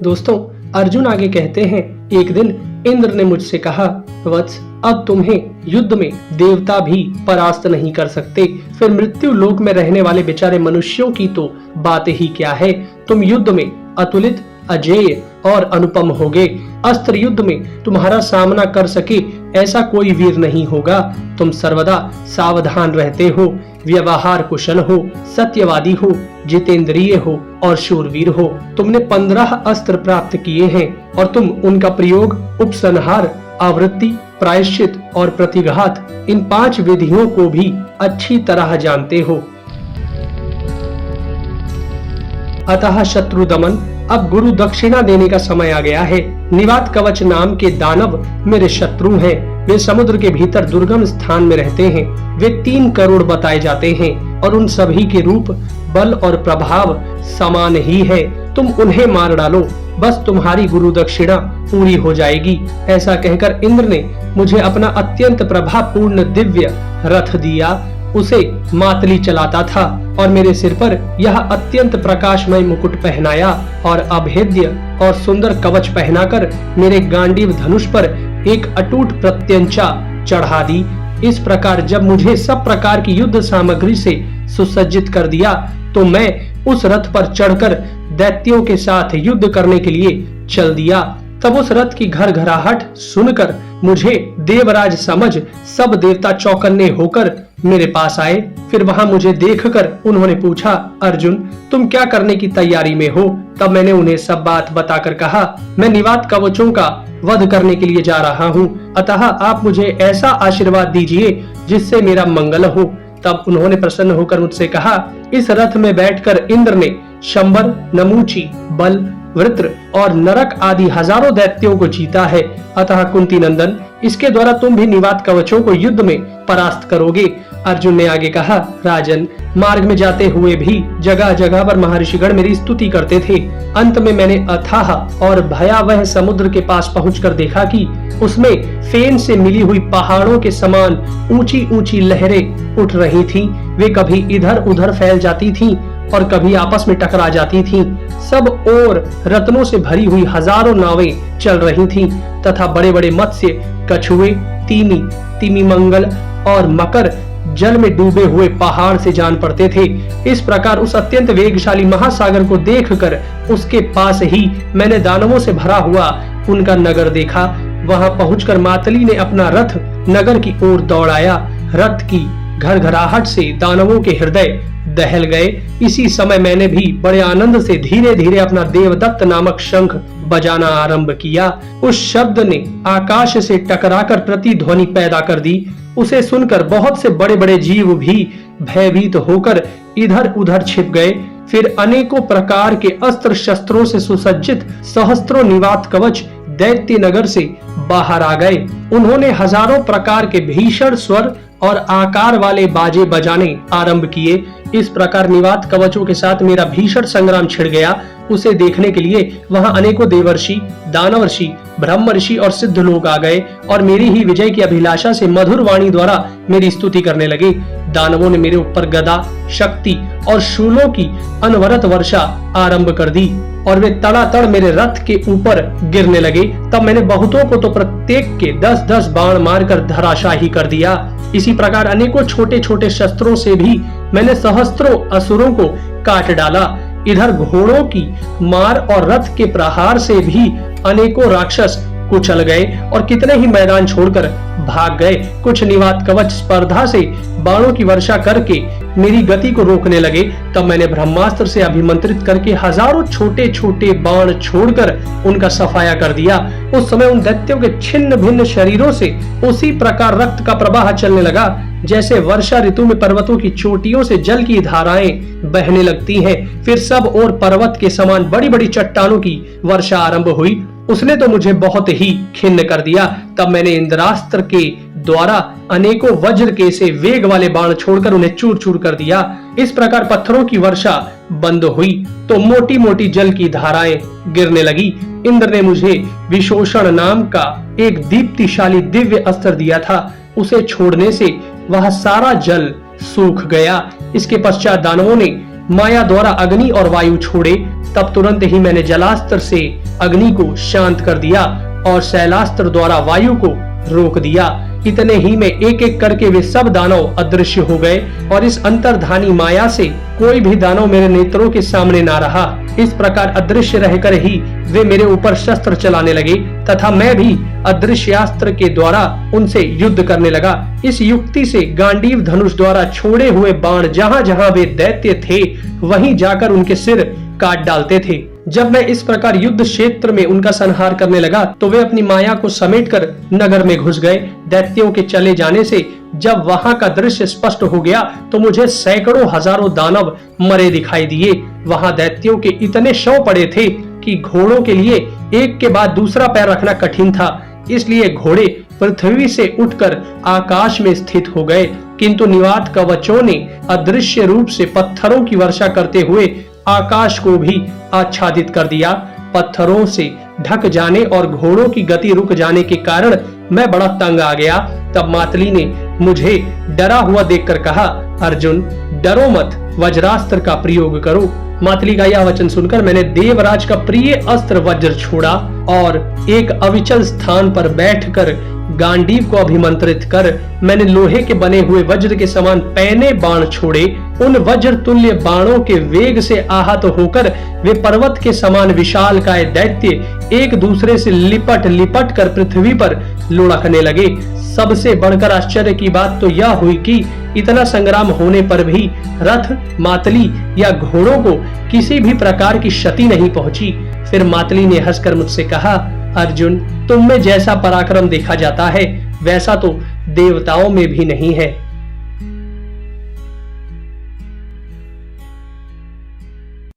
दोस्तों, अर्जुन आगे कहते हैं, एक दिन इंद्र ने मुझसे कहा, वत्स, अब तुम्हें युद्ध में देवता भी परास्त नहीं कर सकते, फिर मृत्यु लोक में रहने वाले बेचारे मनुष्यों की तो बात ही क्या है। तुम युद्ध में अतुलित, अजेय और अनुपम होगे। अस्त्र युद्ध में तुम्हारा सामना कर सके ऐसा कोई वीर नहीं होगा। तुम सर्वदा सावधान रहते हो, व्यवहार कुशल हो, सत्यवादी हो, जितेंद्रिय हो और शूरवीर हो। तुमने 15 अस्त्र प्राप्त किए हैं और तुम उनका प्रयोग उपसंहार, आवृत्ति, प्रायश्चित और प्रतिघात, इन 5 विधियों को भी अच्छी तरह जानते हो। अतः शत्रु दमन, अब गुरु दक्षिणा देने का समय आ गया है। निवात कवच नाम के दानव मेरे शत्रु हैं। वे समुद्र के भीतर दुर्गम स्थान में रहते हैं। वे 3 करोड़ बताए जाते हैं और उन सभी के रूप, बल और प्रभाव समान ही है। तुम उन्हें मार डालो, बस तुम्हारी गुरु दक्षिणा पूरी हो जाएगी। ऐसा कहकर इंद्र ने मुझे अपना अत्यंत प्रभावपूर्ण दिव्य रथ दिया। उसे मातली चलाता था और मेरे सिर पर यह अत्यंत प्रकाशमय मुकुट पहनाया और अभेद्य और सुंदर कवच पहनाकर मेरे गांडीव धनुष पर एक अटूट प्रत्यंचा चढ़ा दी। इस प्रकार जब मुझे सब प्रकार की युद्ध सामग्री से सुसज्जित कर दिया तो मैं उस रथ पर चढ़कर दैत्यों के साथ युद्ध करने के लिए चल दिया। तब उस रथ की घरघराहट सुनकर मुझे देवराज समझ सब देवता चौकन्ने होकर मेरे पास आए। फिर वहां मुझे देखकर उन्होंने पूछा, अर्जुन, तुम क्या करने की तैयारी में हो? तब मैंने उन्हें सब बात बताकर कहा, मैं निवात कवचों का वध करने के लिए जा रहा हूँ, अतः आप मुझे ऐसा आशीर्वाद दीजिए जिससे मेरा मंगल हो। तब उन्होंने प्रसन्न होकर मुझसे कहा, इस रथ में बैठकर इंद्र ने शंबर, नमूची, बल, वृत्र और नरक आदि हजारों दैत्यों को जीता है। अतः कुंती नंदन, इसके द्वारा तुम भी निवात कवचों को युद्ध में परास्त करोगे। अर्जुन ने आगे कहा, राजन, मार्ग में जाते हुए भी जगह जगह पर महर्षिगण मेरी स्तुति करते थे। अंत में मैंने अथाह और भयावह समुद्र के पास पहुंचकर देखा कि उसमें फेन से मिली हुई पहाड़ों के समान ऊंची ऊंची लहरें उठ रही थीं। वे कभी इधर उधर फैल जाती थीं और कभी आपस में टकरा जाती थीं। सब ओर रत्नों से भरी हुई हजारों नावें चल रही थीं तथा बड़े बड़े मत्स्य, कछुए, तीमी, तिमिमंगल और मकर जल में डूबे हुए पहाड़ से जान पड़ते थे। इस प्रकार उस अत्यंत वेगशाली महासागर को देखकर उसके पास ही मैंने दानवों से भरा हुआ उनका नगर देखा। वहां पहुंचकर मातली ने अपना रथ नगर की ओर दौड़ाया। रथ की घरघराहट से दानवों के हृदय दहल गए। इसी समय मैंने भी बड़े आनंद से धीरे धीरे अपना देवदत्त नामक शंख बजाना आरंभ किया। उस शब्द ने आकाश से टकराकर प्रतिध्वनि पैदा कर दी। उसे सुनकर बहुत से बड़े बड़े जीव भी भयभीत होकर इधर उधर छिप गए। फिर अनेकों प्रकार के अस्त्र शस्त्रों से सुसज्जित सहस्त्रों निवात कवच दैत्य नगर से बाहर आ गए। उन्होंने हजारों प्रकार के भीषण स्वर और आकार वाले बाजे बजाने आरंभ किए। इस प्रकार निवात कवचों के साथ मेरा भीषण संग्राम छिड़ गया। उसे देखने के लिए वहां अनेकों देवर्षि, दानवर्षि, ब्रह्मर्षि और सिद्ध लोग आ गए और मेरी ही विजय की अभिलाषा से मधुर वाणी द्वारा मेरी स्तुति करने लगे। दानवों ने मेरे ऊपर गदा, शक्ति और शूलों की अनवरत वर्षा आरंभ कर दी और वे तड़ातड़ मेरे रथ के ऊपर गिरने लगे। तब मैंने बहुतों को तो प्रत्येक के 10-10 बाण मारकर धराशाही कर दिया। इसी प्रकार अनेकों छोटे छोटे शस्त्रों से भी मैंने सहस्त्रों असुरों को काट डाला। इधर घोड़ों की मार और रथ के प्रहार से भी अनेकों राक्षस कुचल गए और कितने ही मैदान छोड़कर भाग गए। कुछ निवात कवच स्पर्धा से बाणों की वर्षा करके मेरी गति को रोकने लगे। तब मैंने ब्रह्मास्त्र से अभिमंत्रित करके हजारों छोटे छोटे बाण छोड़कर उनका सफाया कर दिया। उस समय उन दैत्यों के छिन्न भिन्न शरीरों से उसी प्रकार रक्त का प्रवाह चलने लगा जैसे वर्षा ऋतु में पर्वतों की चोटियों से जल की धाराएं बहने लगती हैं। फिर सब और पर्वत के समान बड़ी बड़ी चट्टानों की वर्षा आरंभ हुई। उसने तो मुझे बहुत ही खिन्न कर दिया। तब मैंने इंद्रास्त्र के द्वारा अनेकों वज्र के से वेग वाले बाण छोड़कर उन्हें चूर चूर कर दिया। इस प्रकार पत्थरों की वर्षा बंद हुई तो मोटी मोटी जल की धाराएं गिरने लगी। इंद्र ने मुझे विशोषण नाम का एक दीप्तिशाली दिव्य अस्त्र दिया था। उसे छोड़ने से वह सारा जल सूख गया। इसके पश्चात दानवों ने माया द्वारा अग्नि और वायु छोड़े, तब तुरंत ही मैंने जलास्त्र से अग्नि को शांत कर दिया और शैलास्त्र द्वारा वायु को रोक दिया। इतने ही में एक एक करके वे सब दानव अदृश्य हो गए और इस अंतर्धानी माया से कोई भी दानव मेरे नेत्रों के सामने ना रहा। इस प्रकार अदृश्य रहकर ही वे मेरे ऊपर शस्त्र चलाने लगे तथा मैं भी अदृश्यास्त्र के द्वारा उनसे युद्ध करने लगा। इस युक्ति से गांडीव धनुष द्वारा छोड़े हुए बाण जहां जहां वे दैत्य थे वहीं जाकर उनके सिर काट डालते थे। जब मैं इस प्रकार युद्ध क्षेत्र में उनका संहार करने लगा तो वे अपनी माया को समेटकर नगर में घुस गए। दैत्यों के चले जाने से जब वहां का दृश्य स्पष्ट हो गया तो मुझे सैकड़ों हजारों दानव मरे दिखाई दिए। वहां दैत्यों के इतने शव पड़े थे कि घोड़ों के लिए एक के बाद दूसरा पैर रखना कठिन था, इसलिए घोड़े पृथ्वी से उठकर आकाश में स्थित हो गए। किंतु निवात कवचों ने अदृश्य रूप से पत्थरों की वर्षा करते हुए आकाश को भी आच्छादित कर दिया। पत्थरों से ढक जाने और घोड़ों की गति रुक जाने के कारण मैं बड़ा तंग आ गया। तब मातली ने मुझे डरा हुआ देखकर कहा, अर्जुन डरो मत, वज्रास्त्र का प्रयोग करो। मातली का यह वचन सुनकर मैंने देवराज का प्रिय अस्त्र वज्र छोड़ा और एक अविचल स्थान पर बैठकर गांडीव को अभिमंत्रित कर मैंने लोहे के बने हुए वज्र के समान पैने बाण छोड़े। उन वज्र तुल्य बाणों के वेग से आहत होकर वे पर्वत के समान विशालकाय दैत्य एक दूसरे से लिपट लिपट कर पृथ्वी पर लुढ़कने लगे। सबसे बढ़कर आश्चर्य की बात तो यह हुई कि इतना संग्राम होने पर भी रथ, मातली या घोड़ों को किसी भी प्रकार की क्षति नहीं पहुंची। फिर मातली ने हंसकर मुझसे कहा, अर्जुन तुम में जैसा पराक्रम देखा जाता है वैसा तो देवताओं में भी नहीं है।